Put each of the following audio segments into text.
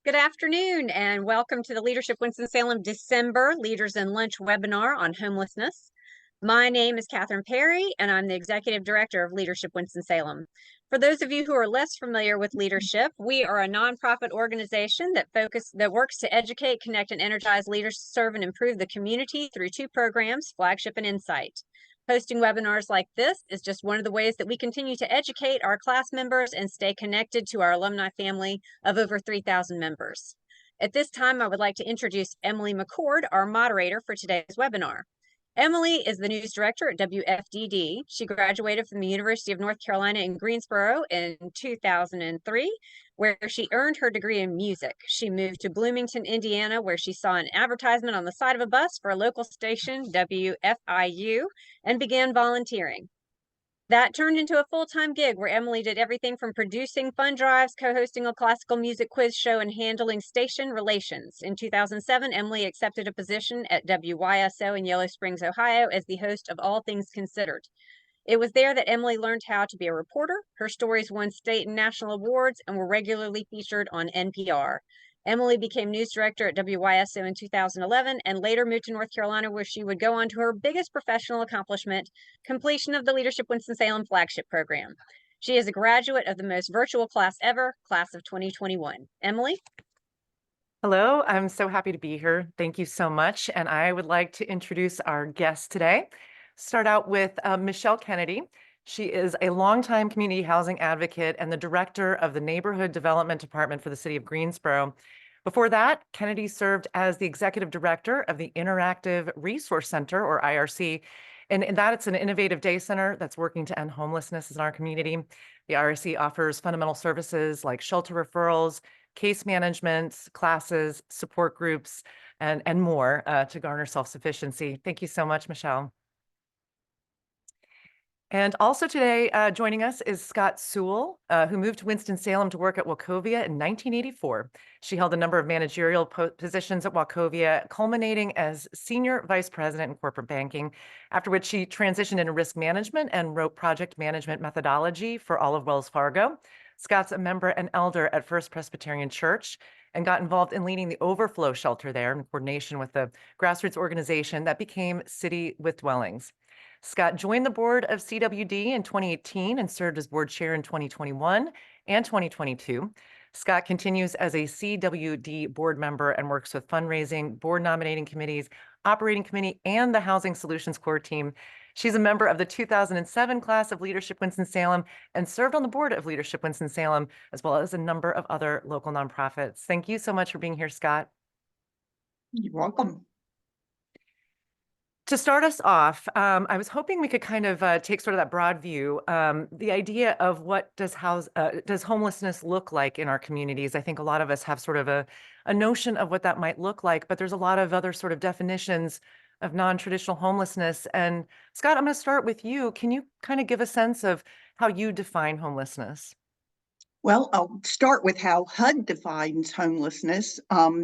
Good afternoon and welcome to the Leadership Winston-Salem December Leaders and Lunch webinar on homelessness. My name is Catherine Perry and I'm the Executive Director of Leadership Winston-Salem. For those of you who are less familiar with leadership, we are a nonprofit organization that works to educate, connect, and energize leaders to serve and improve the community through two programs, Flagship and Insight. Hosting webinars like this is just one of the ways that we continue to educate our class members and stay connected to our alumni family of over 3,000 members. At this time, I would like to introduce Emily McCord, our moderator for today's webinar. Emily is the news director at WFDD. She graduated from the University of North Carolina in Greensboro in 2003, where she earned her degree in music. She moved to Bloomington, Indiana, where she saw an advertisement on the side of a bus for a local station, WFIU, and began volunteering. That turned into a full-time gig where Emily did everything from producing fund drives, co-hosting a classical music quiz show, and handling station relations. In 2007, Emily accepted a position at WYSO in Yellow Springs, Ohio, as the host of All Things Considered. It was there that Emily learned how to be a reporter. Her stories won state and national awards and were regularly featured on NPR. Emily became news director at WYSO in 2011 and later moved to North Carolina, where she would go on to her biggest professional accomplishment, completion of the Leadership Winston-Salem flagship program. She is a graduate of the most virtual class ever, class of 2021. Emily? Hello, I'm so happy to be here. Thank you so much. And I would like to introduce our guest today. Start out with Michelle Kennedy. She is a longtime community housing advocate and the director of the Neighborhood Development Department for the city of Greensboro. Before that, Kennedy served as the executive director of the Interactive Resource Center, or IRC. And in that, it's an innovative day center that's working to end homelessness in our community. The IRC offers fundamental services like shelter referrals, case management, classes, support groups, and more to garner self-sufficiency. Thank you so much, Michelle. And also today joining us is Scott Seawell, who moved to Winston-Salem to work at Wachovia in 1984. She held a number of managerial positions at Wachovia, culminating as senior vice president in corporate banking, after which she transitioned into risk management and wrote project management methodology for all of Wells Fargo. Scott's a member and elder at First Presbyterian Church and got involved in leading the overflow shelter there in coordination with the grassroots organization that became City with Dwellings. Scott joined the board of CWD in 2018 and served as board chair in 2021 and 2022. Scott continues as a CWD board member and works with fundraising, board nominating committees, operating committee, and the Housing Solutions Core team. She's a member of the 2007 class of Leadership Winston-Salem and served on the board of Leadership Winston-Salem, as well as a number of other local nonprofits. Thank you so much for being here, Scott. You're welcome. To start us off, I was hoping we could kind of take sort of that broad view, the idea of what does homelessness look like in our communities. I think a lot of us have sort of a notion of what that might look like, but there's a lot of other sort of definitions of non-traditional homelessness. And Scott, I'm going to start with you. Can you kind of give a sense of how you define homelessness? Well, I'll start with how HUD defines homelessness.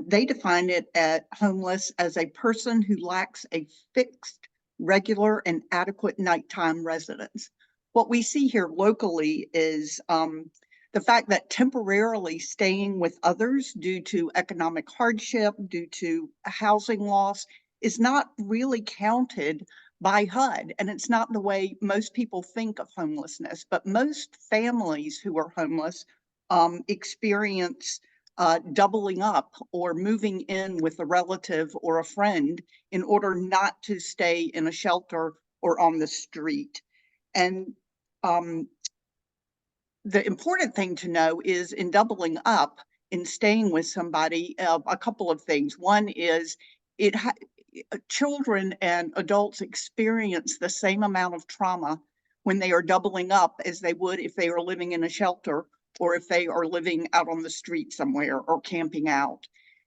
They define it as homeless as a person who lacks a fixed, regular, and adequate nighttime residence. What we see here locally is the fact that temporarily staying with others due to economic hardship, due to housing loss, is not really counted by HUD. And it's not the way most people think of homelessness, but most families who are homeless experience doubling up or moving in with a relative or a friend in order not to stay in a shelter or on the street. And the important thing to know is in doubling up, in staying with somebody, a couple of things. One is children and adults experience the same amount of trauma when they are doubling up as they would if they are living in a shelter or if they are living out on the street somewhere or camping out.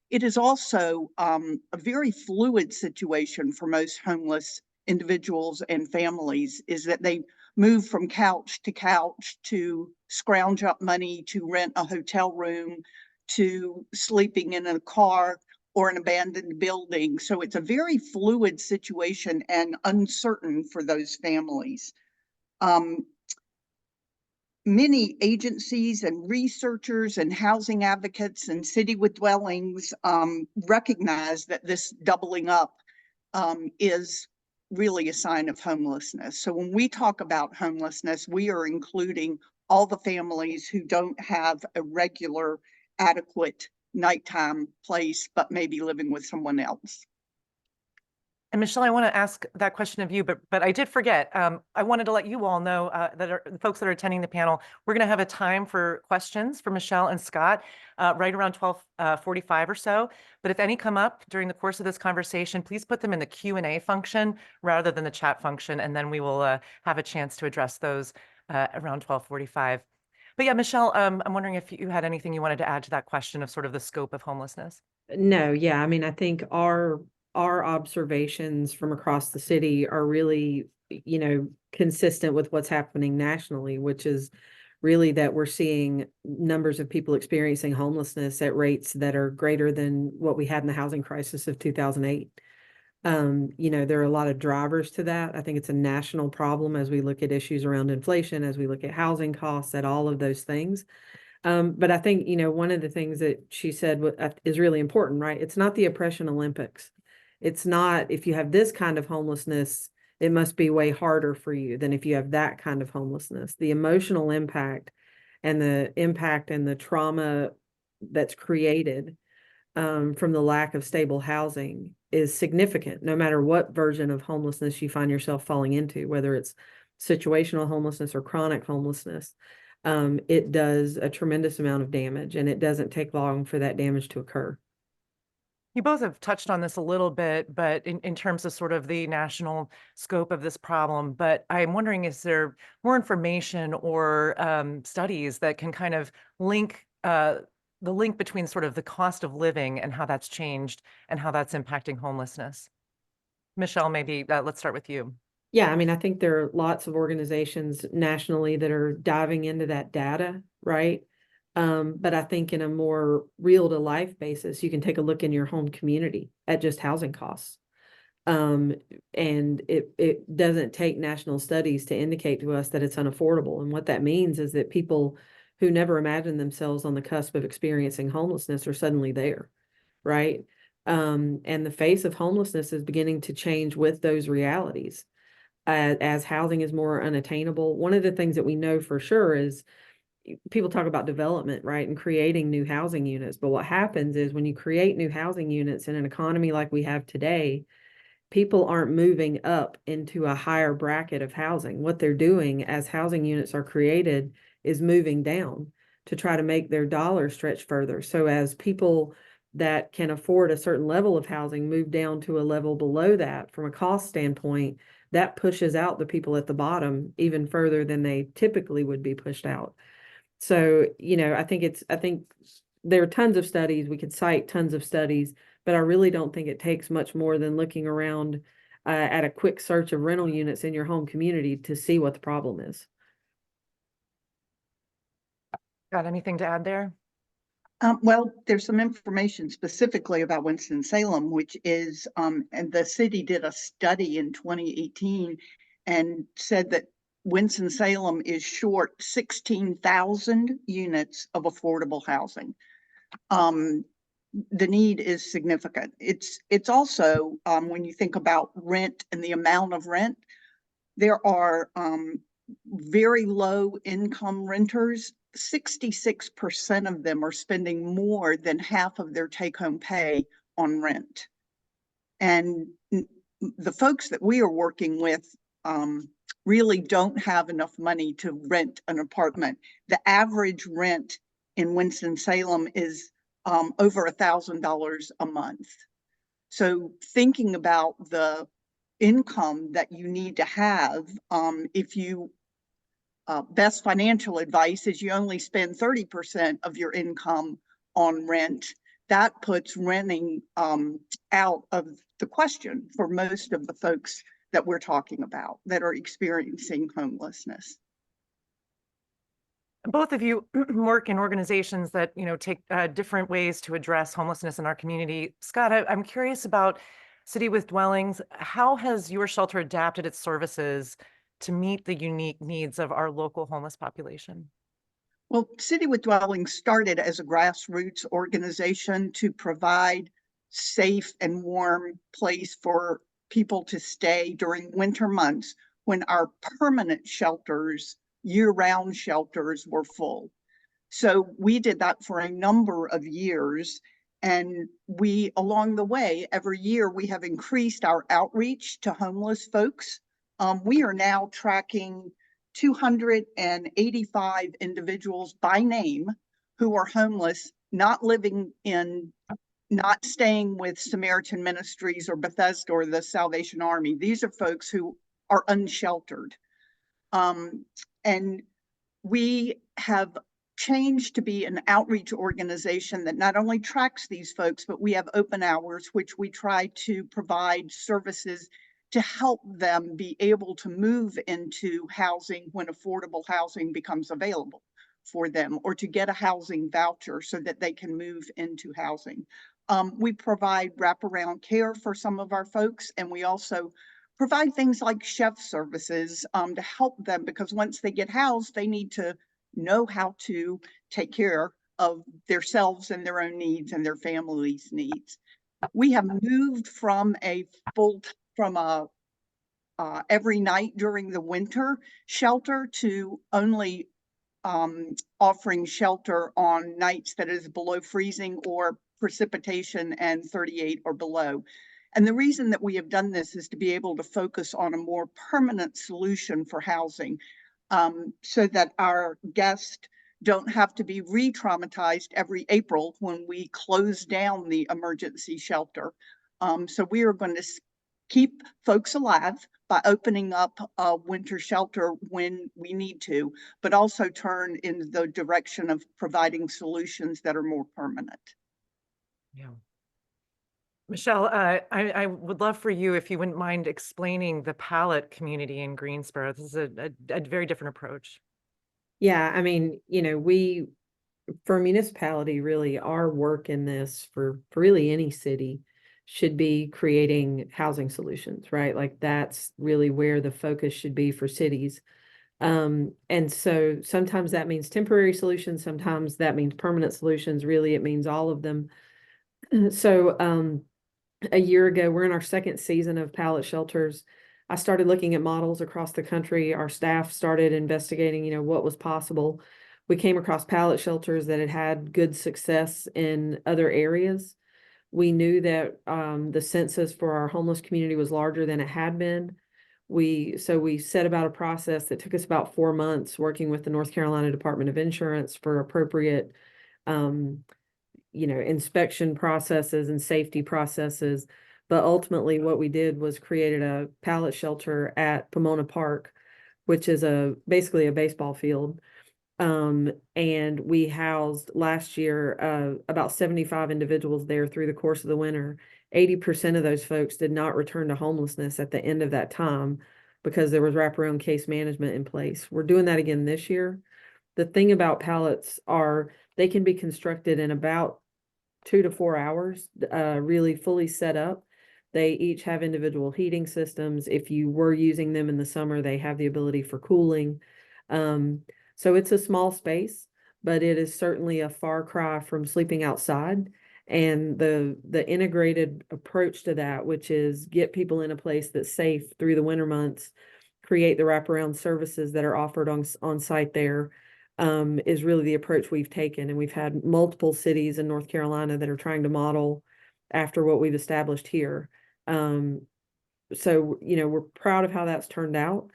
It is also a very fluid situation for most homeless individuals and families, is that they move from couch to scrounge up money to rent a hotel room, to sleeping in a car or an abandoned building. So it's a very fluid situation and uncertain for those families. many agencies and researchers and housing advocates and city with dwellings recognize that this doubling up is really a sign of homelessness. So when we talk about homelessness, we are including all the families who don't have a regular, adequate nighttime place, but maybe living with someone else. And Michelle, I want to ask that question of you, but I did forget. I wanted to let you all know that the folks that are attending the panel, we're going to have a time for questions for Michelle and Scott right around 12:45 or so. But if any come up during the course of this conversation, please put them in the Q&A function rather than the chat function, and then we will have a chance to address those around 12:45. But yeah, Michelle, I'm wondering if you had anything you wanted to add to that question of sort of the scope of homelessness. No, yeah, I mean, I think our observations from across the city are really, consistent with what's happening nationally, which is really that we're seeing numbers of people experiencing homelessness at rates that are greater than what we had in the housing crisis of 2008. There are a lot of drivers to that. I think it's a national problem as we look at issues around inflation, as we look at housing costs, at all of those things. But I think, one of the things that she said is really important, right? It's not the oppression Olympics. It's not, if you have this kind of homelessness, it must be way harder for you than if you have that kind of homelessness. The emotional impact and the trauma that's created from the lack of stable housing is significant, no matter what version of homelessness you find yourself falling into, whether it's situational homelessness or chronic homelessness. It does a tremendous amount of damage, and it doesn't take long for that damage to occur. You both have touched on this a little bit, but in terms of sort of the national scope of this problem, but I'm wondering, is there more information or studies that can kind of link the link between sort of the cost of living and how that's changed and how that's impacting homelessness? Michelle, maybe let's start with you. Yeah, I mean, I think there are lots of organizations nationally that are diving into that data, right? But I think in a more real to life basis, you can take a look in your home community at just housing costs. And it doesn't take national studies to indicate to us that it's unaffordable. And what that means is that people who never imagined themselves on the cusp of experiencing homelessness are suddenly there, right? And the face of homelessness is beginning to change with those realities. As housing is more unattainable. One of the things that we know for sure is people talk about development, right, and creating new housing units. But what happens is when you create new housing units in an economy like we have today, people aren't moving up into a higher bracket of housing. What they're doing as housing units are created is moving down to try to make their dollar stretch further. So as people that can afford a certain level of housing move down to a level below that from a cost standpoint, that pushes out the people at the bottom even further than they typically would be pushed out. So, I think there are tons of studies, we could cite tons of studies, but I really don't think it takes much more than looking around at a quick search of rental units in your home community to see what the problem is. Got anything to add there? Well, there's some information specifically about Winston-Salem, which is, and the city did a study in 2018 and said that Winston-Salem is short 16,000 units of affordable housing. The need is significant. It's also, when you think about rent and the amount of rent, there are very low income renters. 66% of them are spending more than half of their take-home pay on rent. And the folks that we are working with really don't have enough money to rent an apartment. The average rent in Winston-Salem is over $1,000 a month. So thinking about the income that you need to have, if you best financial advice is you only spend 30% of your income on rent. That puts renting out of the question for most of the folks that we're talking about that are experiencing homelessness. Both of you work in organizations that, take different ways to address homelessness in our community. Scott, I'm curious about City with Dwellings. How has your shelter adapted its services to meet the unique needs of our local homeless population? Well, City with Dwellings started as a grassroots organization to provide safe and warm place for people to stay during winter months when our permanent shelters, year-round shelters, were full. So we did that for a number of years. And we, along the way, every year we have increased our outreach to homeless folks. We are now tracking 285 individuals by name who are homeless, not staying with Samaritan Ministries or Bethesda or the Salvation Army. These are folks who are unsheltered. And we have changed to be an outreach organization that not only tracks these folks, but we have open hours, which we try to provide services to help them be able to move into housing when affordable housing becomes available for them, or to get a housing voucher so that they can move into housing. We provide wraparound care for some of our folks, and we also provide things like chef services to help them, because once they get housed, they need to know how to take care of themselves and their own needs and their family's needs. We have moved from every night during the winter shelter to only offering shelter on nights that is below freezing or precipitation and 38 or below. And the reason that we have done this is to be able to focus on a more permanent solution for housing, so that our guests don't have to be re-traumatized every April when we close down the emergency shelter. So we are going to keep folks alive by opening up a winter shelter when we need to, but also turn in the direction of providing solutions that are more permanent. Yeah. Michelle, I would love for you, if you wouldn't mind explaining the pallet community in Greensboro. This is a very different approach. Yeah, I mean, we, for a municipality, really, our work in this for really any city should be creating housing solutions, right? Like that's really where the focus should be for cities. And so sometimes that means temporary solutions, sometimes that means permanent solutions. Really, it means all of them. So a year ago, we're in our second season of pallet shelters. I started looking at models across the country. Our staff started investigating, what was possible. We came across pallet shelters that had had good success in other areas. We knew that the census for our homeless community was larger than it had been. So we set about a process that took us about 4 months, working with the North Carolina Department of Insurance for appropriate inspection processes and safety processes. But ultimately what we did was created a pallet shelter at Pomona Park, which is basically a baseball field. And we housed last year about 75 individuals there through the course of the winter. 80% of those folks did not return to homelessness at the end of that time because there was wraparound case management in place. We're doing that again this year. The thing about pallets are they can be constructed in about 2 to 4 hours, really fully set up. They each have individual heating systems. If you were using them in the summer, they have the ability for cooling. So it's a small space, but it is certainly a far cry from sleeping outside. And the integrated approach to that, which is get people in a place that's safe through the winter months, create the wraparound services that are offered on site there, is really the approach we've taken. And we've had multiple cities in North Carolina that are trying to model after what we've established here. So, we're proud of how that's turned out.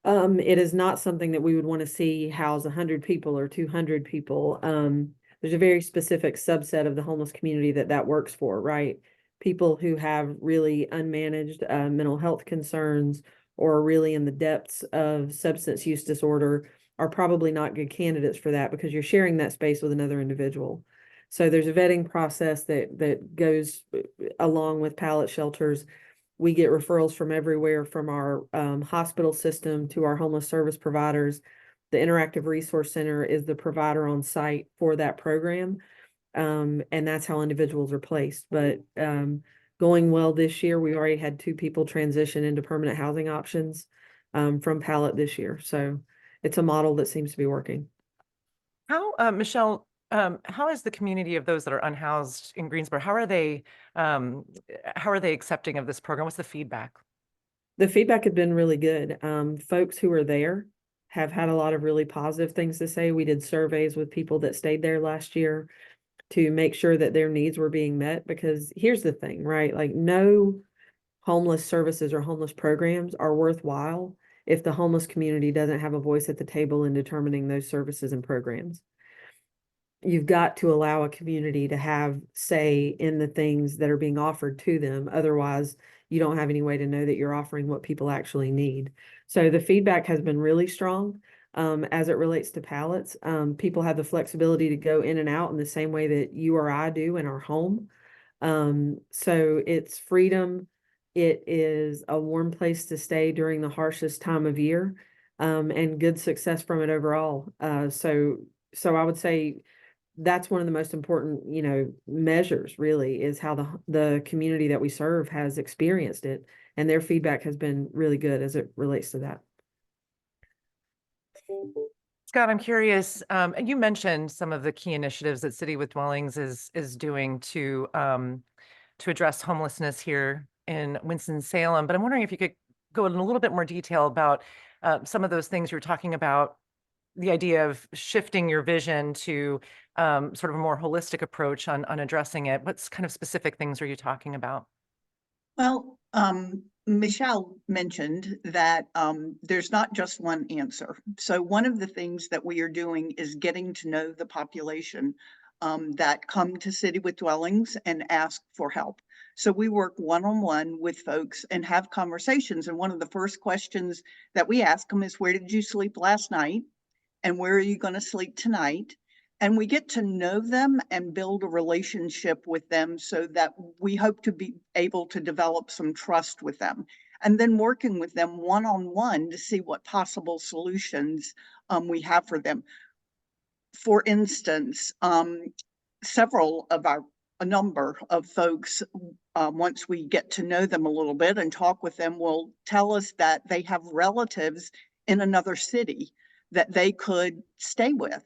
It is not something that we would want to see house 100 people or 200 people. There's a very specific subset of the homeless community that works for, right? People who have really unmanaged mental health concerns or are really in the depths of substance use disorder are probably not good candidates for that because you're sharing that space with another individual. So there's a vetting process that goes along with pallet shelters. We get referrals from everywhere, from our hospital system to our homeless service providers. The Interactive Resource Center is the provider on site for that program. And that's how individuals are placed. But going well this year, we already had 2 people transition into permanent housing options. from Pallet this year. So it's a model that seems to be working. How, Michelle, how is the community of those that are unhoused in Greensboro? How are they accepting of this program? What's the feedback? The feedback had been really good. Folks who are there have had a lot of really positive things to say. We did surveys with people that stayed there last year to make sure that their needs were being met, because here's the thing, right? Like, no homeless services or homeless programs are worthwhile if the homeless community doesn't have a voice at the table in determining those services and programs. You've got to allow a community to have say in the things that are being offered to them. Otherwise, you don't have any way to know that you're offering what people actually need. So the feedback has been really strong as it relates to pallets. People have the flexibility to go in and out in the same way that you or I do in our home. So it's freedom. It is a warm place to stay during the harshest time of year, and good success from it overall. So I would say that's one of the most important, measures really, is how the community that we serve has experienced it, and their feedback has been really good as it relates to that. Scott, I'm curious, you mentioned some of the key initiatives that City with Dwellings is doing to address homelessness here in Winston-Salem, but I'm wondering if you could go in a little bit more detail about some of those things you were talking about, the idea of shifting your vision to sort of a more holistic approach on addressing it. What kind of specific things are you talking about? Well, Michelle mentioned that there's not just one answer. So one of the things that we are doing is getting to know the population that come to City with Dwellings and ask for help. So we work one-on-one with folks and have conversations. And one of the first questions that we ask them is, where did you sleep last night? And where are you going to sleep tonight? And we get to know them and build a relationship with them so that we hope to be able to develop some trust with them. And then working with them one-on-one to see what possible solutions we have for them. For instance, a number of folks, once we get to know them a little bit and talk with them, will tell us that they have relatives in another city that they could stay with.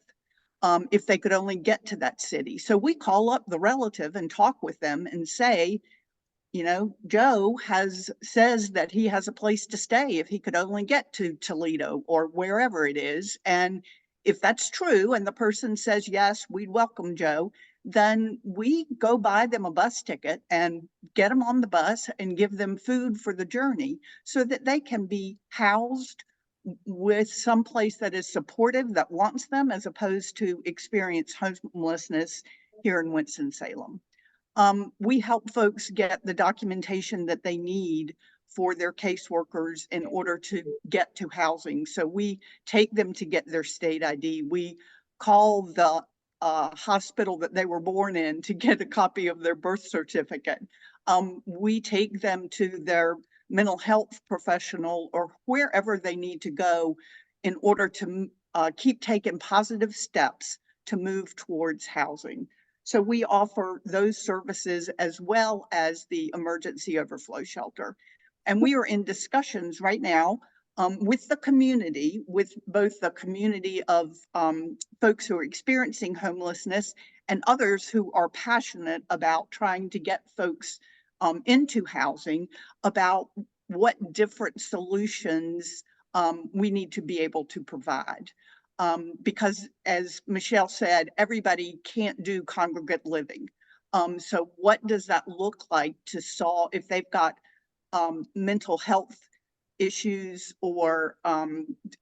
If they could only get to that city. So we call up the relative and talk with them and say, Joe says that he has a place to stay if he could only get to Toledo or wherever it is. And if that's true, and the person says, yes, we'd welcome Joe, then we go buy them a bus ticket and get them on the bus and give them food for the journey so that they can be housed with some place that is supportive, that wants them, as opposed to experience homelessness here in Winston-Salem. We help folks get the documentation that they need for their caseworkers in order to get to housing. So we take them to get their state ID. We call the hospital that they were born in to get a copy of their birth certificate. We take them to their mental health professional or wherever they need to go in order to keep taking positive steps to move towards housing. So we offer those services as well as the emergency overflow shelter. And we are in discussions right now with the community, with both the community of folks who are experiencing homelessness and others who are passionate about trying to get folks into housing, about what different solutions we need to be able to provide. Because as Michelle said, everybody can't do congregate living. So what does that look like to solve if they've got mental health issues or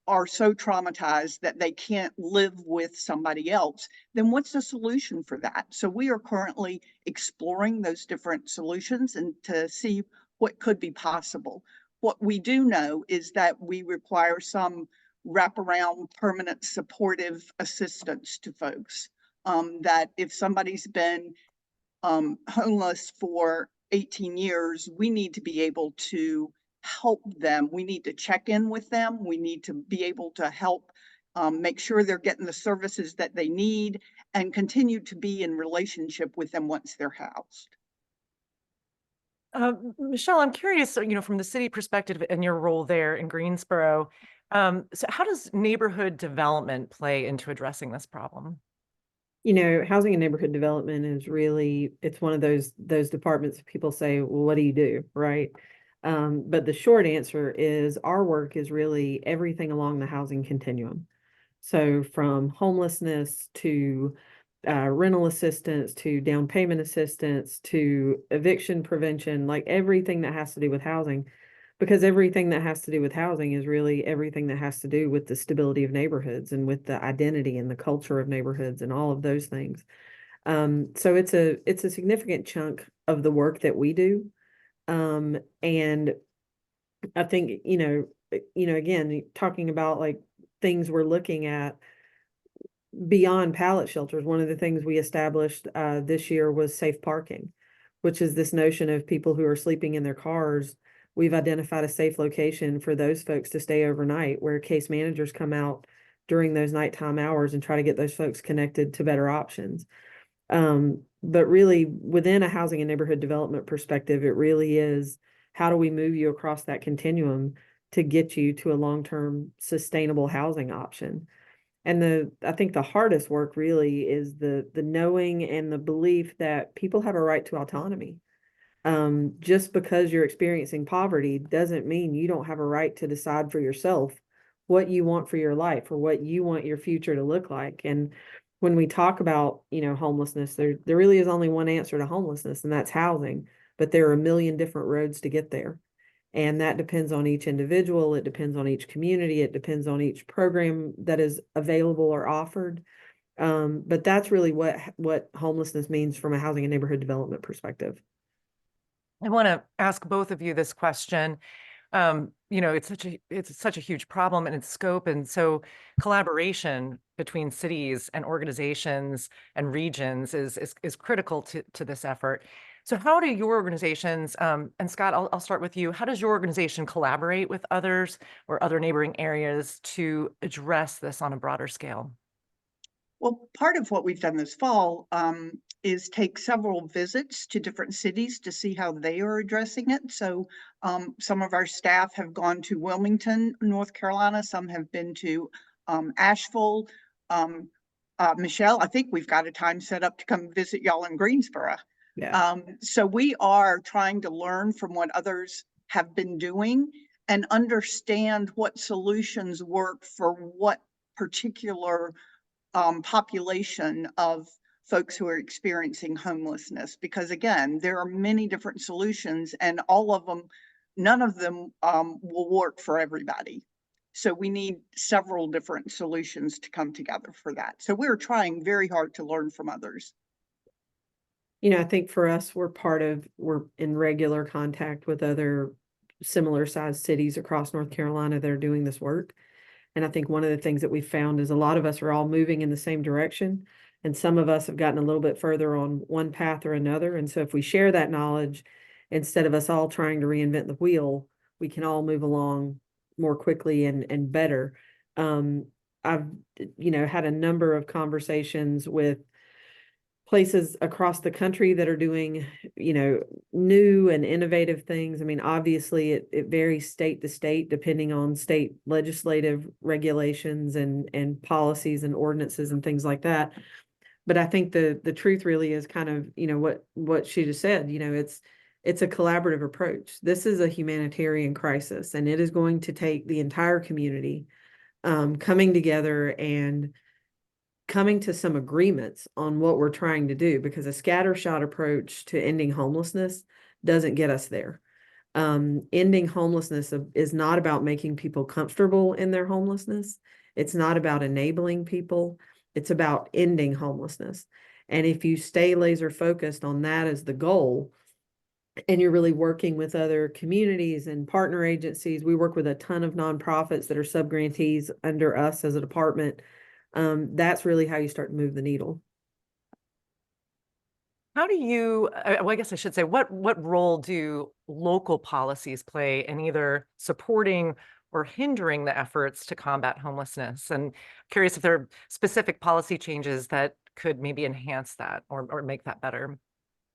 are so traumatized that they can't live with somebody else, then what's the solution for that? So we are currently exploring those different solutions and to see what could be possible. What we do know is that we require some wraparound permanent supportive assistance to folks. That if somebody's been homeless for 18 years, we need to be able to help them. We need to check in with them. We need to be able to help make sure they're getting the services that they need and continue to be in relationship with them once they're housed. Michelle, I'm curious, from the city perspective and your role there in Greensboro, so how does neighborhood development play into addressing this problem? Housing and neighborhood development is really, it's one of those departments people say, well, what do you do, right? But the short answer is our work is really everything along the housing continuum. So from homelessness to rental assistance to down payment assistance to eviction prevention, like everything that has to do with housing, because everything that has to do with housing is really everything that has to do with the stability of neighborhoods and with the identity and the culture of neighborhoods and all of those things. So it's a significant chunk of the work that we do. And I think, again, talking about like things we're looking at beyond pallet shelters, one of the things we established this year was safe parking, which is this notion of people who are sleeping in their cars. We've identified a safe location for those folks to stay overnight, where case managers come out during those nighttime hours and try to get those folks connected to better options. But really, within a housing and neighborhood development perspective, it really is, how do we move you across that continuum to get you to a long-term sustainable housing option? And I think the hardest work really is the knowing and the belief that people have a right to autonomy. Just because you're experiencing poverty doesn't mean you don't have a right to decide for yourself what you want for your life or what you want your future to look like. And when we talk about, homelessness, there really is only one answer to homelessness, and that's housing. But there are a million different roads to get there. And that depends on each individual. It depends on each community. It depends on each program that is available or offered. But that's really what homelessness means from a housing and neighborhood development perspective. I want to ask both of you this question. It's such a huge problem in its scope, and so collaboration between cities and organizations and regions is critical to this effort. So how do your organizations, and Scott, I'll start with you. How does your organization collaborate with others or other neighboring areas to address this on a broader scale? Well, part of what we've done this fall is take several visits to different cities to see how they are addressing it. So some of our staff have gone to Wilmington, North Carolina. Some have been to Asheville. Michelle, I think we've got a time set up to come visit y'all in Greensboro. Yeah. So we are trying to learn from what others have been doing and understand what solutions work for what particular population of folks who are experiencing homelessness. Because again, there are many different solutions, and none of them will work for everybody. So we need several different solutions to come together for that. So we're trying very hard to learn from others. I think for us, we're in regular contact with other similar sized cities across North Carolina that are doing this work. And I think one of the things that we found is a lot of us are all moving in the same direction. And some of us have gotten a little bit further on one path or another. And so if we share that knowledge, instead of us all trying to reinvent the wheel, we can all move along more quickly and better. I've, had a number of conversations with places across the country that are doing, new and innovative things. I mean, obviously it varies state to state, depending on state legislative regulations and policies and ordinances and things like that. But I think the truth really is kind of, what she just said, it's a collaborative approach. This is a humanitarian crisis, and it is going to take the entire community coming together and coming to some agreements on what we're trying to do, because a scattershot approach to ending homelessness doesn't get us there. Ending homelessness is not about making people comfortable in their homelessness. It's not about enabling people. It's about ending homelessness. And if you stay laser focused on that as the goal, and you're really working with other communities and partner agencies, we work with a ton of nonprofits that are subgrantees under us as a department. That's really how you start to move the needle. How do you, well, I guess I should say, what role do local policies play in either supporting or hindering the efforts to combat homelessness? And curious if there are specific policy changes that could maybe enhance that or make that better.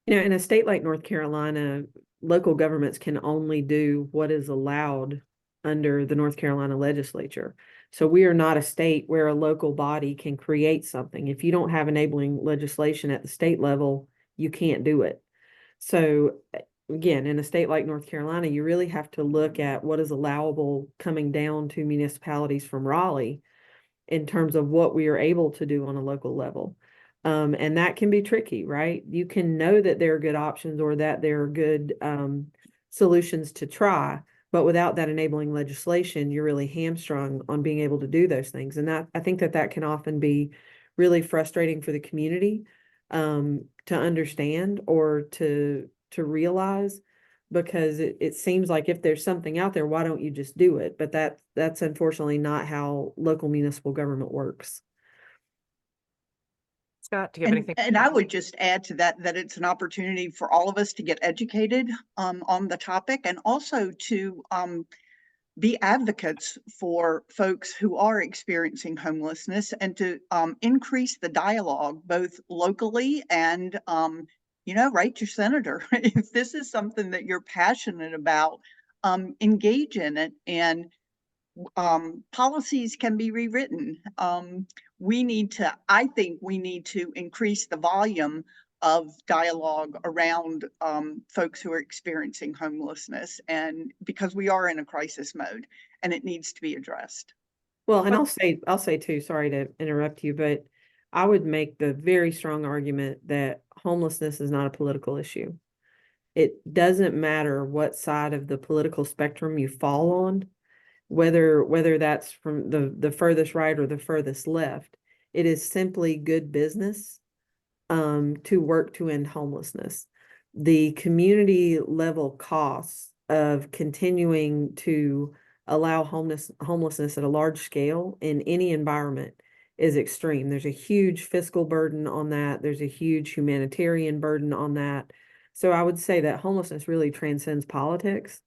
In a state like North Carolina, local governments can only do what is allowed under the North Carolina legislature. So we are not a state where a local body can create something. If you don't have enabling legislation at the state level, you can't do it. So again, in a state like North Carolina, you really have to look at what is allowable coming down to municipalities from Raleigh in terms of what we are able to do on a local level. And that can be tricky, right? You can know that there are good options or that there are good solutions to try, but without that enabling legislation, you're really hamstrung on being able to do those things. And that I think that can often be really frustrating for the community to understand or to realize, because it seems like if there's something out there, why don't you just do it? But that's unfortunately not how local municipal government works. Scott, do you have anything? And I would just add to that it's an opportunity for all of us to get educated on the topic, and also to be advocates for folks who are experiencing homelessness, and to increase the dialogue both locally and write your senator. If this is something that you're passionate about, engage in it, and policies can be rewritten. I think we need to increase the volume of dialogue around folks who are experiencing homelessness, and because we are in a crisis mode and it needs to be addressed. Well, and I'll say too, sorry to interrupt you, but I would make the very strong argument that homelessness is not a political issue. It doesn't matter what side of the political spectrum you fall on, whether that's from the furthest right or the furthest left. It is simply good business to work to end homelessness. The community level costs of continuing to allow homelessness at a large scale in any environment is extreme. There's a huge fiscal burden on that. There's a huge humanitarian burden on that. So I would say that homelessness really transcends politics.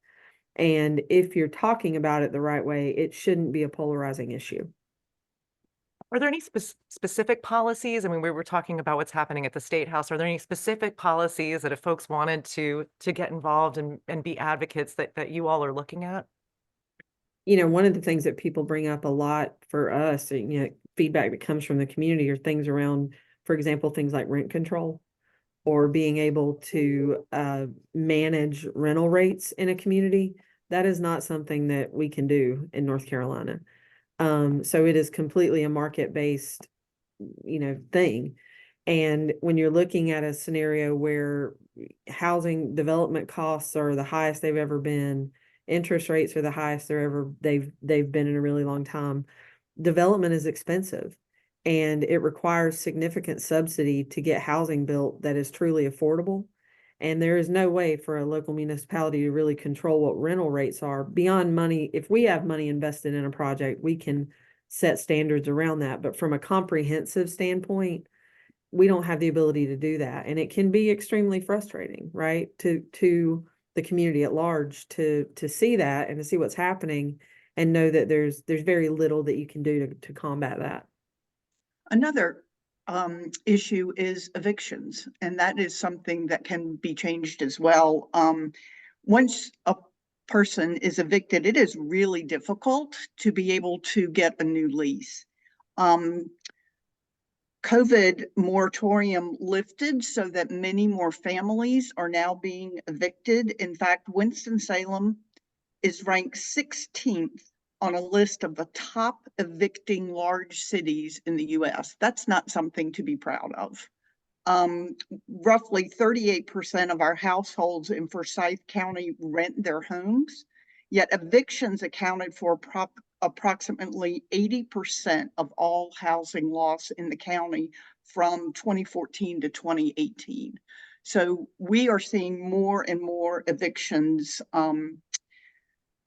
And if you're talking about it the right way, it shouldn't be a polarizing issue. Are there any specific policies? I mean, we were talking about what's happening at the State House. Are there any specific policies that if folks wanted to get involved and be advocates that you all are looking at? One of the things that people bring up a lot for us, feedback that comes from the community, are things around, for example, things like rent control, or being able to manage rental rates in a community. That is not something that we can do in North Carolina. So it is completely a market-based, thing. And when you're looking at a scenario where housing development costs are the highest they've ever been, interest rates are the highest they've been in a really long time, development is expensive. And it requires significant subsidy to get housing built that is truly affordable. And there is no way for a local municipality to really control what rental rates are beyond money. If we have money invested in a project, we can set standards around that. But from a comprehensive standpoint, we don't have the ability to do that. And it can be extremely frustrating, right? To the community at large to see that and to see what's happening and know that there's very little that you can do to combat that. Another issue is evictions, and that is something that can be changed as well. Once a person is evicted, it is really difficult to be able to get a new lease. COVID moratorium lifted so that many more families are now being evicted. In fact, Winston-Salem is ranked 16th on a list of the top evicting large cities in the US. That's not something to be proud of. Roughly 38% of our households in Forsyth County rent their homes, yet evictions accounted for approximately 80% of all housing loss in the county from 2014 to 2018. So we are seeing more and more evictions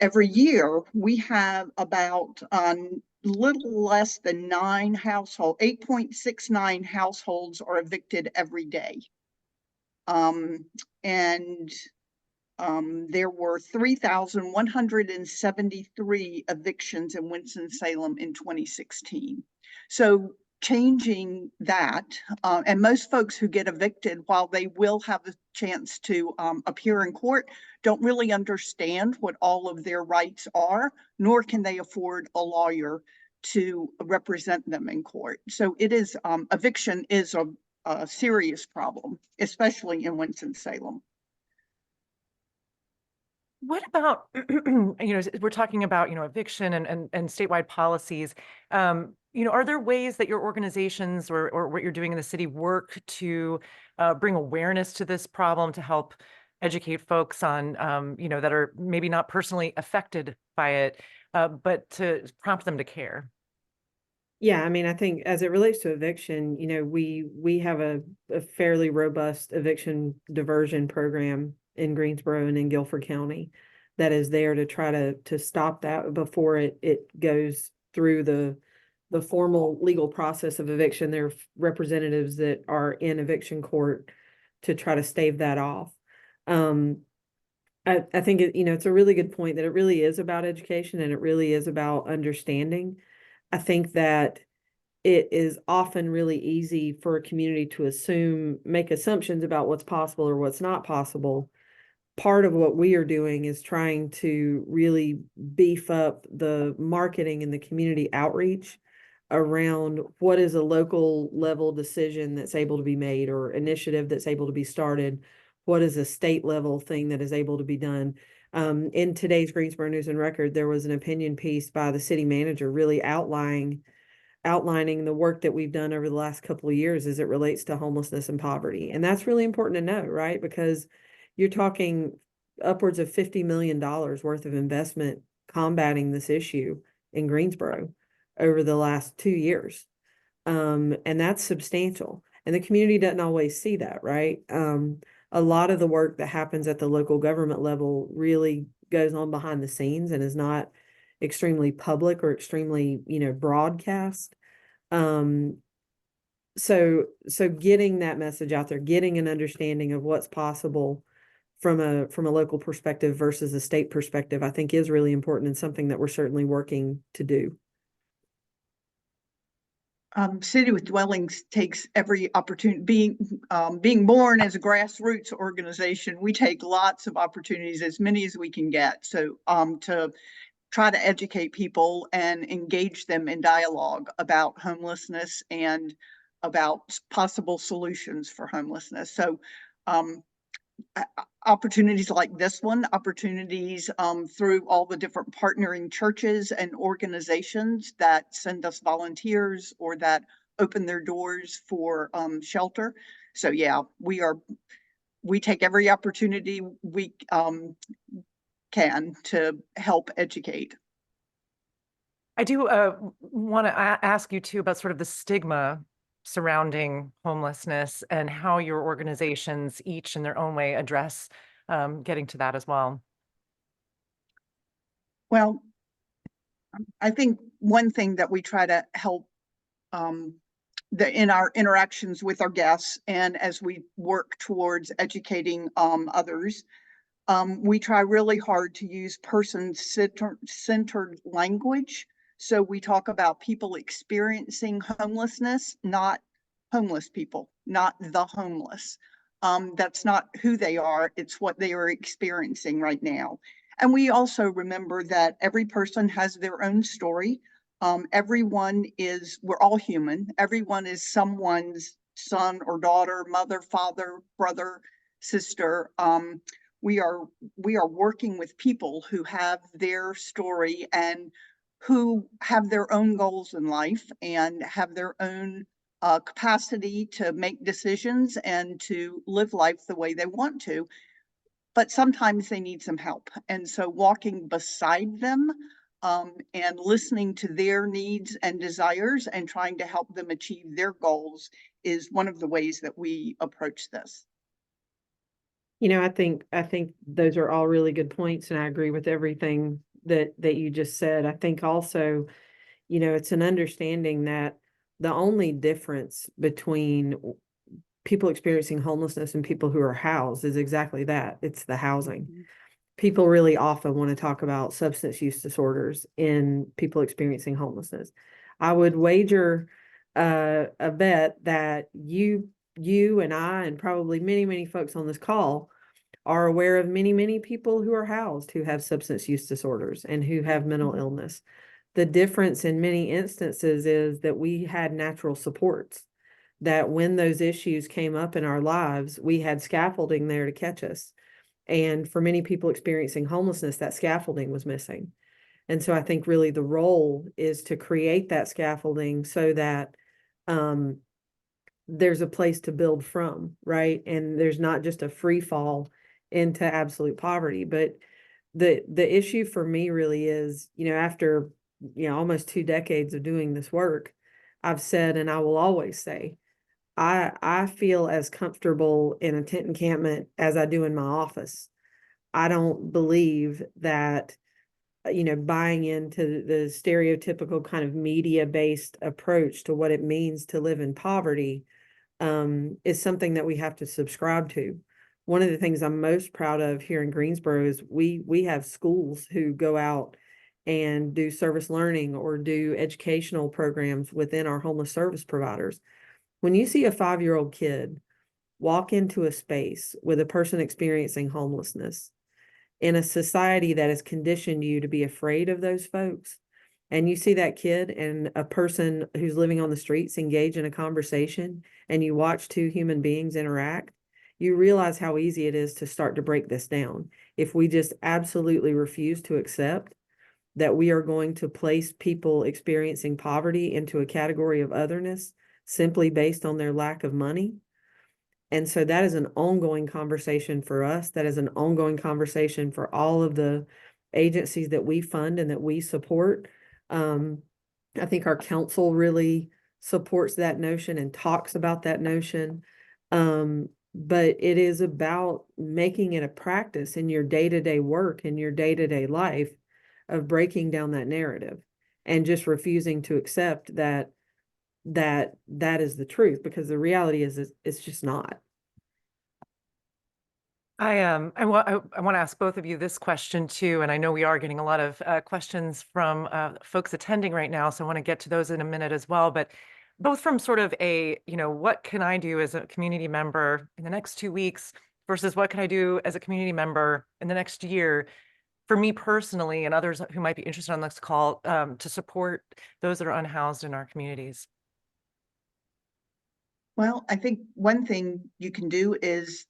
every year. We have about little less than 8.69 households are evicted every day. There were 3,173 evictions in Winston-Salem in 2016. So changing that, and most folks who get evicted, while they will have the chance to appear in court, don't really understand what all of their rights are, nor can they afford a lawyer to represent them in court. So it is, eviction is a serious problem, especially in Winston-Salem. What about, we're talking about, eviction and statewide policies. Are there ways that your organizations or what you're doing in the city work to bring awareness to this problem, to help educate folks on, that are maybe not personally affected by it, but to prompt them to care? Yeah, I mean, I think as it relates to eviction, we have a fairly robust eviction diversion program in Greensboro and in Guilford County that is there to try to stop that before it goes through the formal legal process of eviction. There are representatives that are in eviction court to try to stave that off. I think it's a really good point that it really is about education and it really is about understanding. I think that it is often really easy for a community to make assumptions about what's possible or what's not possible. Part of what we are doing is trying to really beef up the marketing and the community outreach around what is a local level decision that's able to be made or initiative that's able to be started. What is a state level thing that is able to be done? In today's Greensboro News and Record, there was an opinion piece by the city manager really outlining the work that we've done over the last couple of years as it relates to homelessness and poverty. And that's really important to know, right? Because you're talking upwards of $50 million worth of investment combating this issue in Greensboro over the last 2 years. And that's substantial. And the community doesn't always see that, right? A lot of the work that happens at the local government level really goes on behind the scenes and is not extremely public or extremely, broadcast. So getting that message out there, getting an understanding of what's possible from a local perspective versus a state perspective, I think is really important and something that we're certainly working to do. City with Dwellings takes every opportunity. Being born as a grassroots organization, we take lots of opportunities, as many as we can get. So to try to educate people and engage them in dialogue about homelessness and about possible solutions for homelessness. So opportunities like this one, opportunities through all the different partnering churches and organizations that send us volunteers or that open their doors for shelter. So yeah, we take every opportunity we can to help educate. I do want to ask you too about sort of the stigma surrounding homelessness and how your organizations each in their own way address getting to that as well. Well, I think one thing that we try to help in our interactions with our guests and as we work towards educating others, we try really hard to use person-centered language. So we talk about people experiencing homelessness, not homeless people, not the homeless. That's not who they are, it's what they are experiencing right now. And we also remember that every person has their own story. We're all human. Everyone is someone's son or daughter, mother, father, brother, sister. We are working with people who have their story and who have their own goals in life and have their own capacity to make decisions and to live life the way they want to. But sometimes they need some help. And so walking beside them and listening to their needs and desires and trying to help them achieve their goals is one of the ways that we approach this. I think those are all really good points, and I agree with everything that you just said. I think also, it's an understanding that the only difference between people experiencing homelessness and people who are housed is exactly that. It's the housing. Mm-hmm. People really often want to talk about substance use disorders in people experiencing homelessness. I would wager a bet that you and I and probably many folks on this call are aware of many people who are housed who have substance use disorders and who have mental illness. The difference in many instances is that we had natural supports, that when those issues came up in our lives, we had scaffolding there to catch us. And for many people experiencing homelessness, that scaffolding was missing. And so I think really the role is to create that scaffolding so that there's a place to build from, right? And there's not just a free fall into absolute poverty. But the issue for me really is, after almost 2 decades of doing this work, I've said, and I will always say, I feel as comfortable in a tent encampment as I do in my office. I don't believe that, buying into the stereotypical kind of media-based approach to what it means to live in poverty is something that we have to subscribe to. One of the things I'm most proud of here in Greensboro is we have schools who go out and do service learning or do educational programs within our homeless service providers. When you see a 5-year-old kid walk into a space with a person experiencing homelessness in a society that has conditioned you to be afraid of those folks, and you see that kid and a person who's living on the streets engage in a conversation, and you watch 2 human beings interact, you realize how easy it is to start to break this down. If we just absolutely refuse to accept that we are going to place people experiencing poverty into a category of otherness simply based on their lack of money. And so that is an ongoing conversation for us. That is an ongoing conversation for all of the agencies that we fund and that we support. I think our council really supports that notion and talks about that notion. But it is about making it a practice in your day-to-day work, in your day-to-day life, of breaking down that narrative and just refusing to accept that is the truth, because the reality is it's just not. I want to ask both of you this question too, and I know we are getting a lot of questions from folks attending right now, so I want to get to those in a minute as well. But both from sort of a, what can I do as a community member in the next 2 weeks versus what can I do as a community member in the next year, for me personally and others who might be interested on this call, to support those that are unhoused in our communities. Well, I think one thing you can do is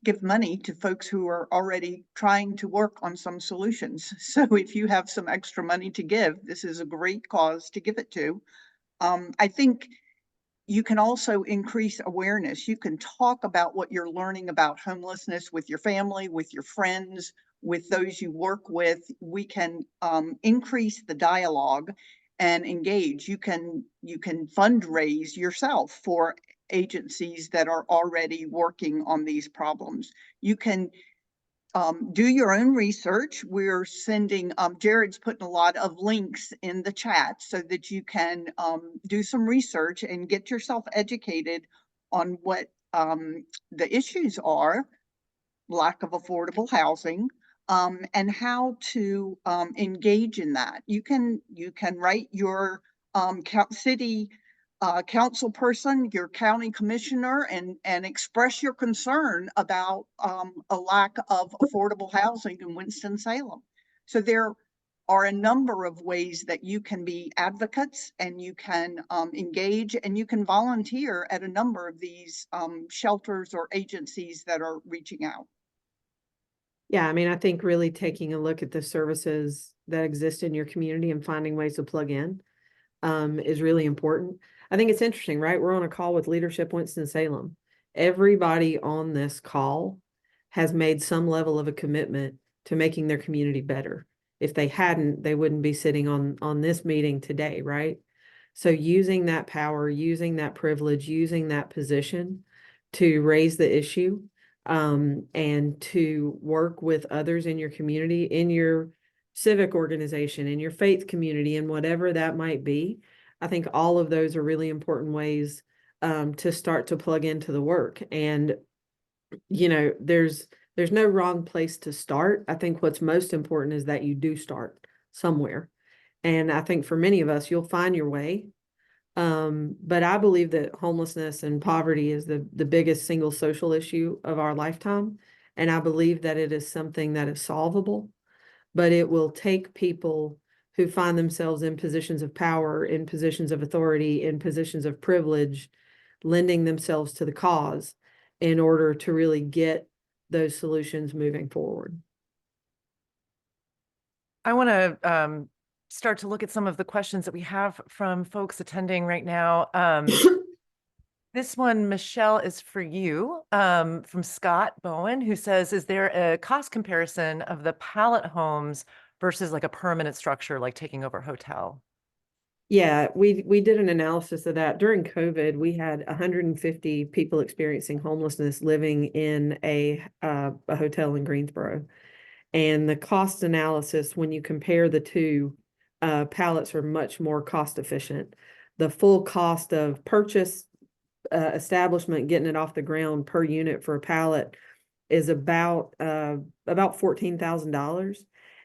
give money to folks who are already trying to work on some solutions. So if you have some extra money to give, this is a great cause to give it to. I think you can also increase awareness. You can talk about what you're learning about homelessness with your family, with your friends, with those you work with. We can increase the dialogue and engage. You can fundraise yourself for agencies that are already working on these problems. You can do your own research. We're sending, Jared's putting a lot of links in the chat so that you can do some research and get yourself educated on what the issues are, lack of affordable housing, and how to engage in that. You can write your city council person, your county commissioner, and express your concern about a lack of affordable housing in Winston-Salem. So there are a number of ways that you can be advocates, and you can engage, and you can volunteer at a number of these shelters or agencies that are reaching out. Yeah, I mean, I think really taking a look at the services that exist in your community and finding ways to plug in is really important. I think it's interesting, right? We're on a call with Leadership Winston-Salem. Everybody on this call has made some level of a commitment to making their community better. If they hadn't, they wouldn't be sitting on this meeting today, right? So using that power, using that privilege, using that position to raise the issue, and to work with others in your community, in your civic organization, in your faith community, and whatever that might be. I think all of those are really important ways to start to plug into the work. And, there's no wrong place to start. I think what's most important is that you do start somewhere. And I think for many of us, you'll find your way. But I believe that homelessness and poverty is the biggest single social issue of our lifetime. And I believe that it is something that is solvable, but it will take people who find themselves in positions of power, in positions of authority, in positions of privilege, lending themselves to the cause in order to really get those solutions moving forward. I want to start to look at some of the questions that we have from folks attending right now. This one, Michelle, is for you, from Scott Bowen, who says, is there a cost comparison of the pallet homes versus like a permanent structure, like taking over a hotel? Yeah, we did an analysis of that. During COVID, we had 150 people experiencing homelessness living in a hotel in Greensboro. And the cost analysis, when you compare the two, pallets are much more cost efficient. The full cost of purchase, establishment, getting it off the ground per unit for a pallet is about $14,000,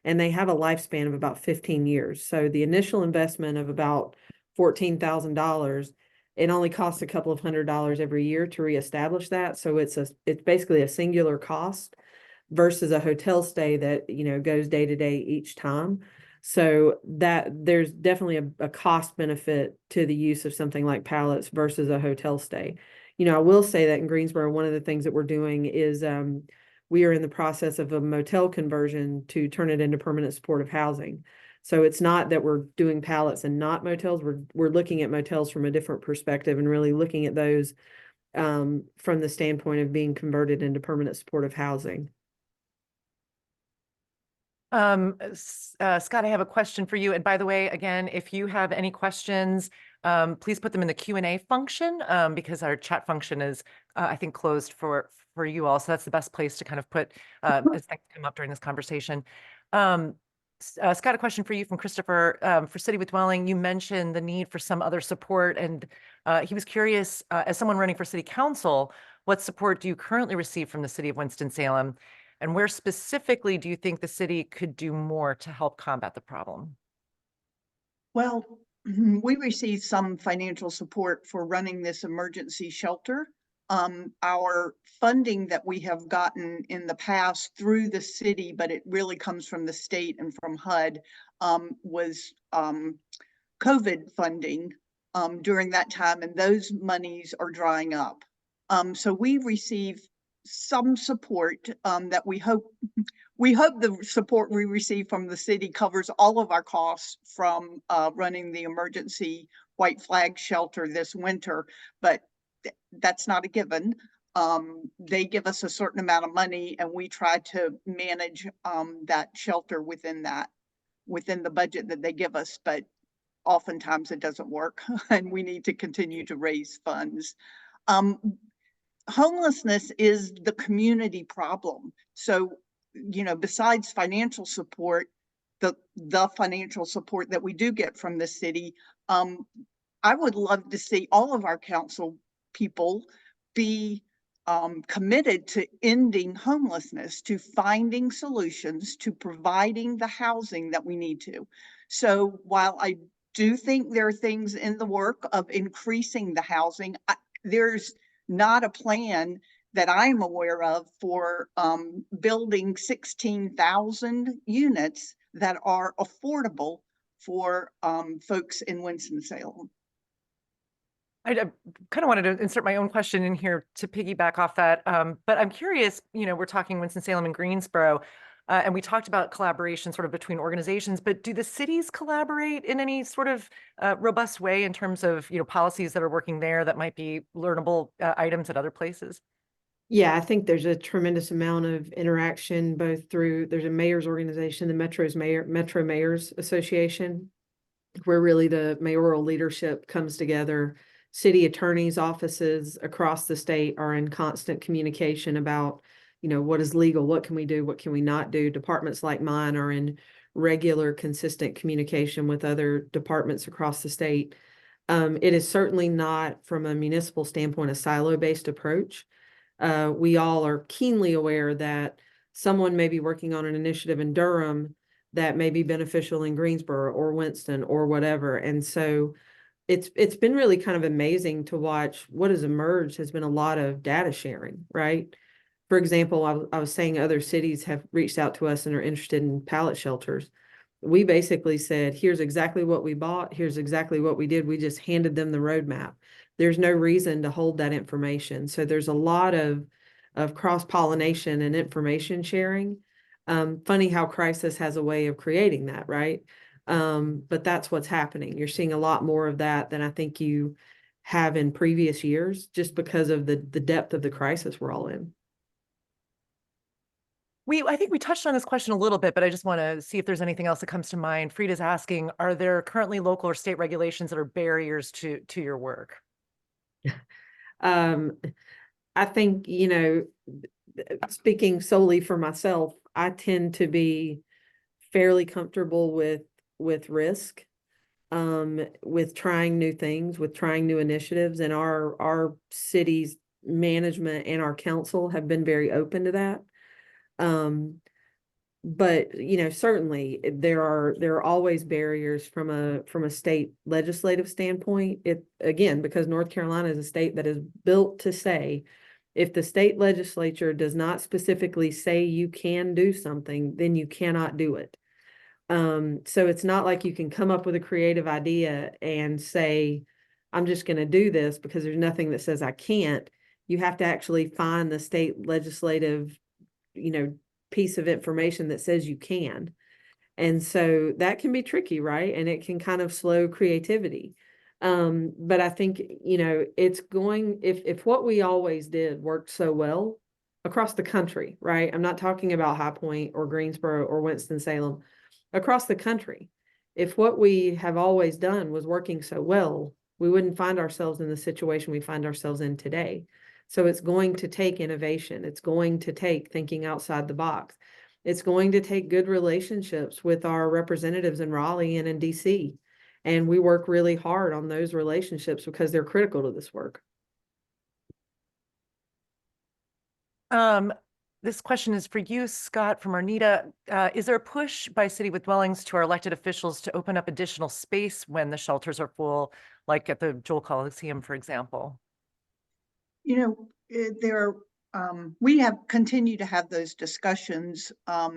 and they have a lifespan of about 15 years. So the initial investment of about $14,000, it only costs a couple of $100 every year to reestablish that. So it's basically a singular cost versus a hotel stay that, you know, goes day to day each time. So that there's definitely a cost benefit to the use of something like pallets versus a hotel stay. You know, I will say that in Greensboro, one of the things that we're doing is we are in the process of a motel conversion to turn it into permanent supportive housing. So it's not that we're doing pallets and not motels. We're looking at motels from a different perspective and really looking at those from the standpoint of being converted into permanent supportive housing. Scott, I have a question for you. And by the way, again, if you have any questions, please put them in the Q&A function, because our chat function is, I think, closed for you all. So that's the best place to kind of put as things come up during this conversation. Scott, a question for you from Christopher. For City with Dwelling, you mentioned the need for some other support, and he was curious, as someone running for City Council, what support do you currently receive from the City of Winston-Salem? And where specifically do you think the city could do more to help combat the problem? Well, we received some financial support for running this emergency shelter. Our funding that we have gotten in the past through the city, but it really comes from the state and from HUD, was COVID funding during that time, and those monies are drying up. So we receive some support that we hope the support we receive from the city covers all of our costs from running the emergency white flag shelter this winter, but that's not a given. They give us a certain amount of money, and we try to manage that shelter within the budget that they give us, but oftentimes it doesn't work and we need to continue to raise funds. Homelessness is the community problem. So, you know, besides financial support, the financial support that we do get from the city, I would love to see all of our council people be committed to ending homelessness, to finding solutions, to providing the housing that we need to. So while I do think there are things in the work of increasing the housing, there's not a plan that I'm aware of for building 16,000 units that are affordable for folks in Winston-Salem. I kind of wanted to insert my own question in here to piggyback off that. But I'm curious, you know, we're talking Winston-Salem and Greensboro, and we talked about collaboration sort of between organizations, but do the cities collaborate in any sort of robust way in terms of, you know, policies that are working there that might be learnable items at other places? Yeah, I think there's a tremendous amount of interaction both through, there's a mayor's organization, the Metro Mayors Association, where really the mayoral leadership comes together. City attorneys' offices across the state are in constant communication about, you know, what is legal, what can we do, what can we not do. Departments like mine are in regular, consistent communication with other departments across the state. It is certainly not, from a municipal standpoint, a silo-based approach. We all are keenly aware that someone may be working on an initiative in Durham that may be beneficial in Greensboro or Winston or whatever. And so it's been really kind of amazing to watch. What has emerged has been a lot of data sharing, right? For example, I was saying other cities have reached out to us and are interested in pallet shelters. We basically said, here's exactly what we bought. Here's exactly what we did. We just handed them the roadmap. There's no reason to hold that information. So there's a lot of cross-pollination and information sharing. Funny how crisis has a way of creating that, right? But that's what's happening. You're seeing a lot more of that than I think you have in previous years, just because of the depth of the crisis we're all in. I think we touched on this question a little bit, but I just want to see if there's anything else that comes to mind. Frida's asking, are there currently local or state regulations that are barriers to your work? I think, speaking solely for myself, I tend to be fairly comfortable with risk, with trying new things, with trying new initiatives, and our city's management and our council have been very open to that. But certainly there are always barriers from a state legislative standpoint. Again, because North Carolina is a state that is built to say, if the state legislature does not specifically say you can do something, then you cannot do it. So it's not like you can come up with a creative idea and say, I'm just going to do this, because there's nothing that says I can't. You have to actually find the state legislative, piece of information that says you can. And so that can be tricky, right? And it can kind of slow creativity. But I think, it's going, if what we always did worked so well across the country, right? I'm not talking about High Point or Greensboro or Winston-Salem, across the country. If what we have always done was working so well, we wouldn't find ourselves in the situation we find ourselves in today. So it's going to take innovation. It's going to take thinking outside the box. It's going to take good relationships with our representatives in Raleigh and in DC. And we work really hard on those relationships because they're critical to this work. This question is for you, Scott, from Arnita. Is there a push by City with Dwellings to our elected officials to open up additional space when the shelters are full, like at the Joel Coliseum, for example? We have continued to have those discussions. Part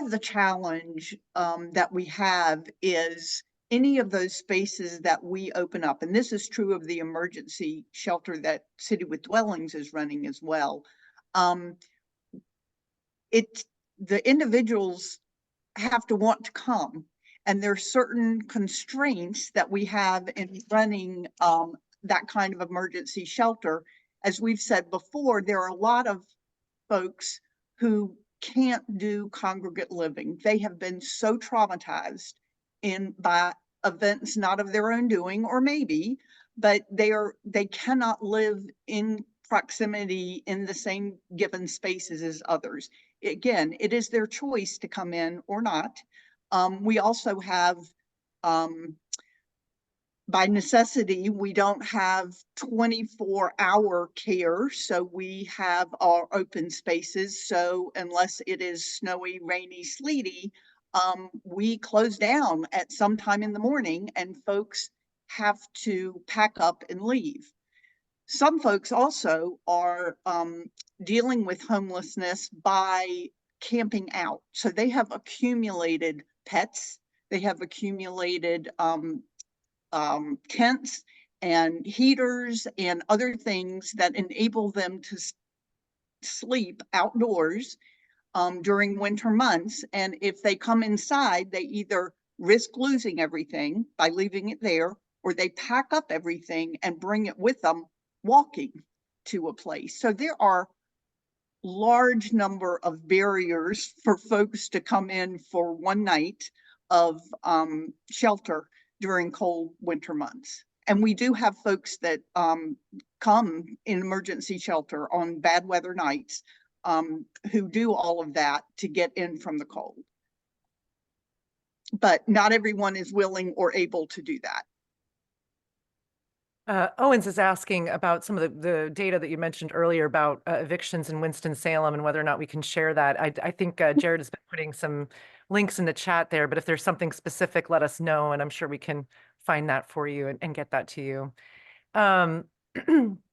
of the challenge that we have is any of those spaces that we open up, and this is true of the emergency shelter that City with Dwellings is running as well. The individuals have to want to come, and there are certain constraints that we have in running that kind of emergency shelter. As we've said before, there are a lot of folks who can't do congregate living. They have been so traumatized by events not of their own doing, or maybe, but they cannot live in proximity in the same given spaces as others. Again, it is their choice to come in or not. We also have, by necessity, we don't have 24-hour care, so we have our open spaces. So unless it is snowy, rainy, sleety, we close down at some time in the morning, and folks have to pack up and leave. Some folks also are dealing with homelessness by camping out. So they have accumulated pets, they have accumulated tents and heaters and other things that enable them to sleep outdoors during winter months. And if they come inside, they either risk losing everything by leaving it there, or they pack up everything and bring it with them walking to a place. So there are large number of barriers for folks to come in for one night of shelter during cold winter months. And we do have folks that come in emergency shelter on bad weather nights who do all of that to get in from the cold. But not everyone is willing or able to do that. Owens is asking about some of the data that you mentioned earlier about evictions in Winston-Salem and whether or not we can share that. I think Jared has been putting some links in the chat there, but if there's something specific, let us know, and I'm sure we can find that for you and get that to you.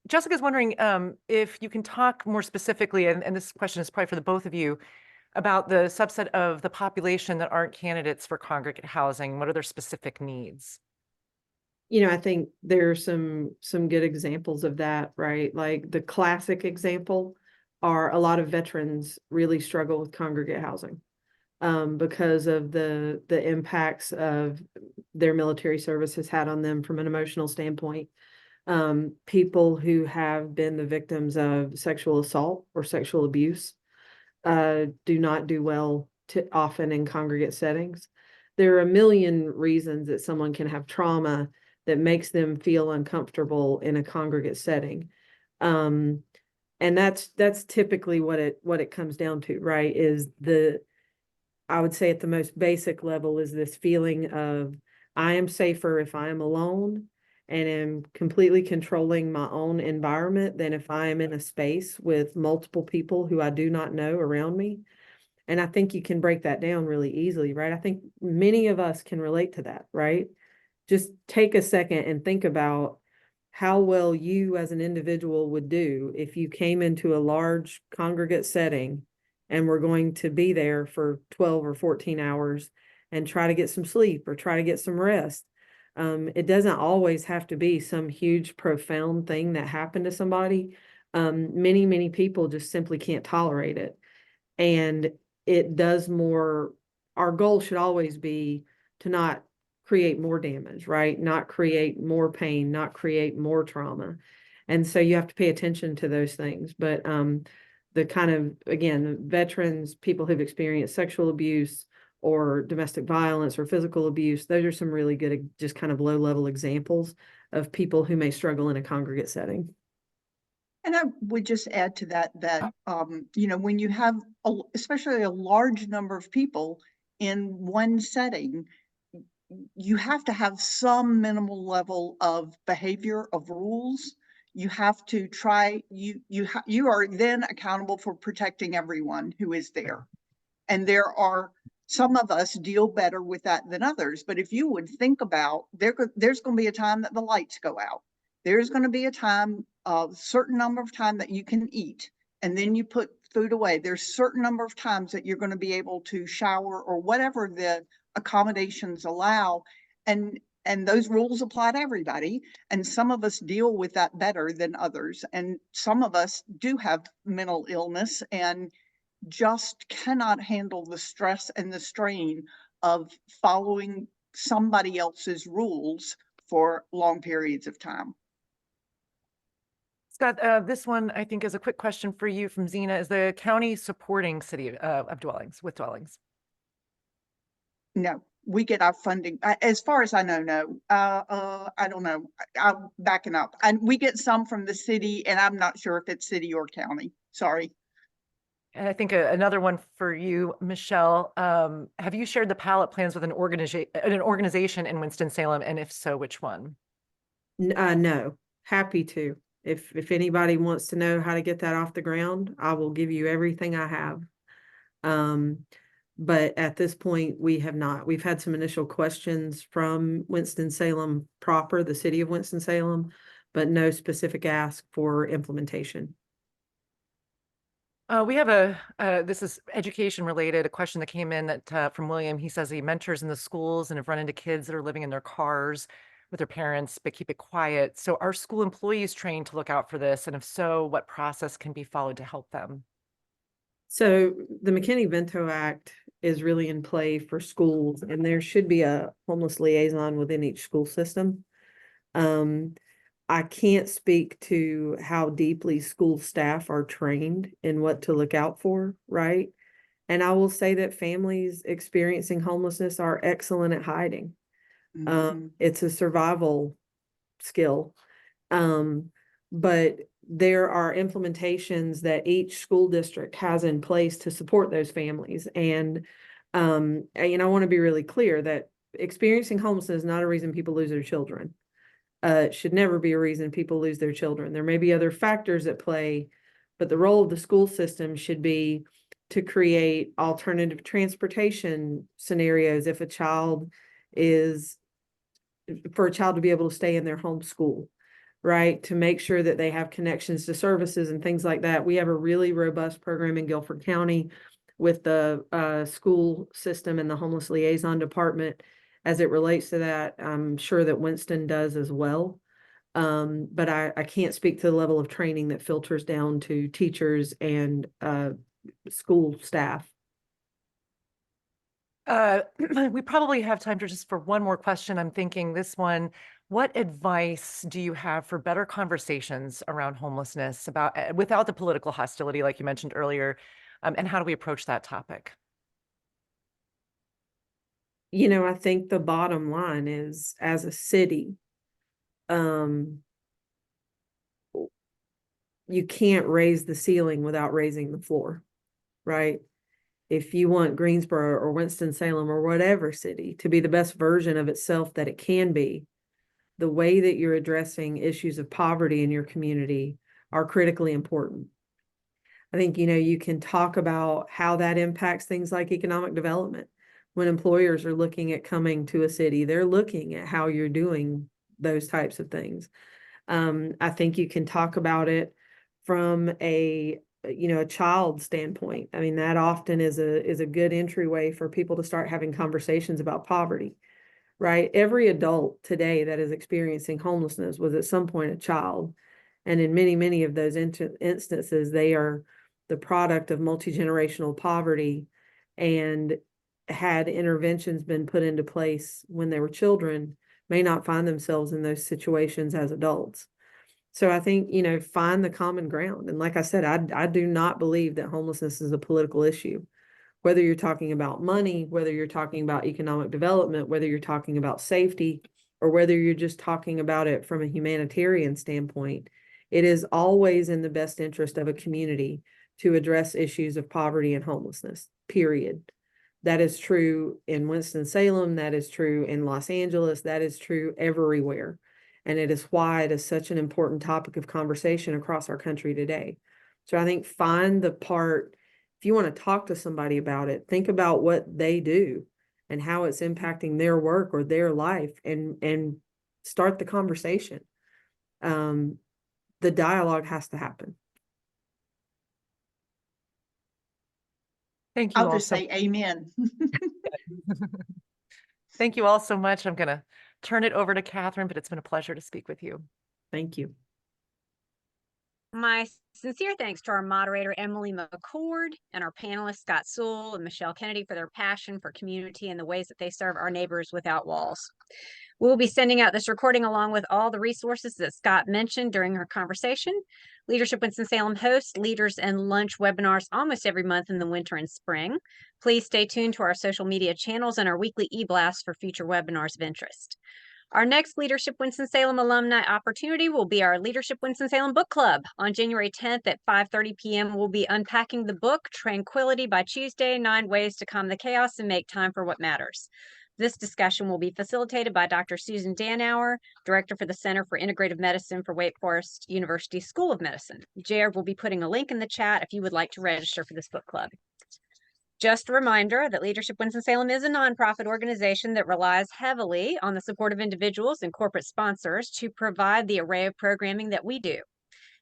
Jessica's wondering if you can talk more specifically, and this question is probably for the both of you, about the subset of the population that aren't candidates for congregate housing. What are their specific needs? You know, I think there are some good examples of that, right? Like the classic example are a lot of veterans really struggle with congregate housing because of the impacts of their military service has had on them from an emotional standpoint. People who have been the victims of sexual assault or sexual abuse do not do well often in congregate settings. There are a million reasons that someone can have trauma that makes them feel uncomfortable in a congregate setting. And that's typically what it comes down to, right? I would say at the most basic level is this feeling of I am safer if I am alone and am completely controlling my own environment than if I am in a space with multiple people who I do not know around me. And I think you can break that down really easily, right? I think many of us can relate to that, right? Just take a second and think about how well you as an individual would do if you came into a large congregate setting and were going to be there for 12 or 14 hours and try to get some sleep or try to get some rest. It doesn't always have to be some huge, profound thing that happened to somebody. Many, many people just simply can't tolerate it. And it does more, our goal should always be to not create more damage, right? Not create more pain, not create more trauma. And so you have to pay attention to those things. But the kind of, again, veterans, people who've experienced sexual abuse or domestic violence or physical abuse, those are some really good, just kind of low-level examples of people who may struggle in a congregate setting. And I would just add to that, you know, when you have, especially a large number of people in one setting, you have to have some minimal level of behavior, of rules. You have to try, you are then accountable for protecting everyone who is there. And there are, some of us deal better with that than others. But if you would think about, there's going to be a time that the lights go out. There's going to be a time, a certain number of time that you can eat, and then you put food away. There's certain number of times that you're going to be able to shower or whatever the accommodations allow. And those rules apply to everybody. And some of us deal with that better than others. And some of us do have mental illness and just cannot handle the stress and the strain of following somebody else's rules for long periods of time. Scott, this one I think is a quick question for you from Zena. Is the county supporting city of dwellings with dwellings? No, we get our funding. As far as I know, no. I don't know. I'm backing up. And we get some from the city, and I'm not sure if it's city or county. Sorry. And I think another one for you, Michelle. Have you shared the palette plans with an organization in Winston-Salem? And if so, which one? No, happy to. If anybody wants to know how to get that off the ground, I will give you everything I have. But at this point, we have not. We've had some initial questions from Winston-Salem proper, the city of Winston-Salem, but no specific ask for implementation. We have this is education related, a question that came in that from William. He says he mentors in the schools and have run into kids that are living in their cars with their parents, but keep it quiet. So are school employees trained to look out for this? And if so, what process can be followed to help them? So the McKinney-Vento Act is really in play for schools, and there should be a homeless liaison within each school system. I can't speak to how deeply school staff are trained in what to look out for, right? And I will say that families experiencing homelessness are excellent at hiding. It's a survival skill. But there are implementations that each school district has in place to support those families. And I want to be really clear that experiencing homelessness is not a reason people lose their children. It should never be a reason people lose their children. There may be other factors at play, but the role of the school system should be to create alternative transportation scenarios if a child is, for a child to be able to stay in their home school, right? To make sure that they have connections to services and things like that. We have a really robust program in Guilford County with the school system and the homeless liaison department as it relates to that. I'm sure that Winston does as well. But I can't speak to the level of training that filters down to teachers and school staff. We probably have time for one more question. I'm thinking this one, what advice do you have for better conversations around homelessness about without the political hostility, like you mentioned earlier? And how do we approach that topic? You know, I think the bottom line is, as a city, you can't raise the ceiling without raising the floor, right? If you want Greensboro or Winston-Salem or whatever city to be the best version of itself that it can be, the way that you're addressing issues of poverty in your community are critically important. I think, you know, you can talk about how that impacts things like economic development. When employers are looking at coming to a city, they're looking at how you're doing those types of things. I think you can talk about it from a child standpoint. I mean, that often is a good entryway for people to start having conversations about poverty, right? Every adult today that is experiencing homelessness was at some point a child. And in many of those instances, they are the product of multi-generational poverty, and had interventions been put into place when they were children, may not find themselves in those situations as adults. So I think, you know, find the common ground. And like I said, I do not believe that homelessness is a political issue. Whether you're talking about money, whether you're talking about economic development, whether you're talking about safety, or whether you're just talking about it from a humanitarian standpoint, it is always in the best interest of a community to address issues of poverty and homelessness, period. That is true in Winston-Salem. That is true in Los Angeles. That is true everywhere. And it is why it is such an important topic of conversation across our country today. So I think find the part, if you want to talk to somebody about it, think about what they do and how it's impacting their work or their life, and start the conversation. The dialogue has to happen. Thank you I'll all just so say amen. Thank you all so much. I'm going to turn it over to Catherine, but it's been a pleasure to speak with you. Thank you. My sincere thanks to our moderator, Emily McCord, and our panelists, Scott Seawell and Michelle Kennedy, for their passion for community and the ways that they serve our neighbors without walls. We'll be sending out this recording along with all the resources that Scott mentioned during our conversation. Leadership Winston-Salem hosts Leaders and Lunch webinars almost every month in the winter and spring. Please stay tuned to our social media channels and our weekly e-blasts for future webinars of interest. Our next Leadership Winston-Salem alumni opportunity will be our Leadership Winston-Salem Book Club. On January 10th at 5:30 p.m., we'll be unpacking the book, Tranquility by Tuesday, 9 Ways to Calm the Chaos and Make Time for What Matters. This discussion will be facilitated by Dr. Susan Danauer, Director for the Center for Integrative Medicine for Wake Forest University School of Medicine. Jared will be putting a link in the chat if you would like to register for this book club. Just a reminder that Leadership Winston-Salem is a nonprofit organization that relies heavily on the support of individuals and corporate sponsors to provide the array of programming that we do.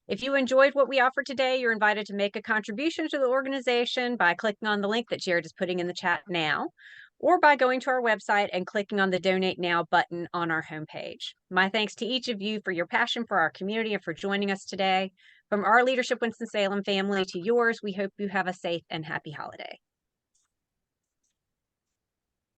If you enjoyed what we offered today, you're invited to make a contribution to the organization by clicking on the link that Jared is putting in the chat now, or by going to our website and clicking on the Donate Now button on our homepage. My thanks to each of you for your passion for our community and for joining us today. From our Leadership Winston-Salem family to yours, we hope you have a safe and happy holiday.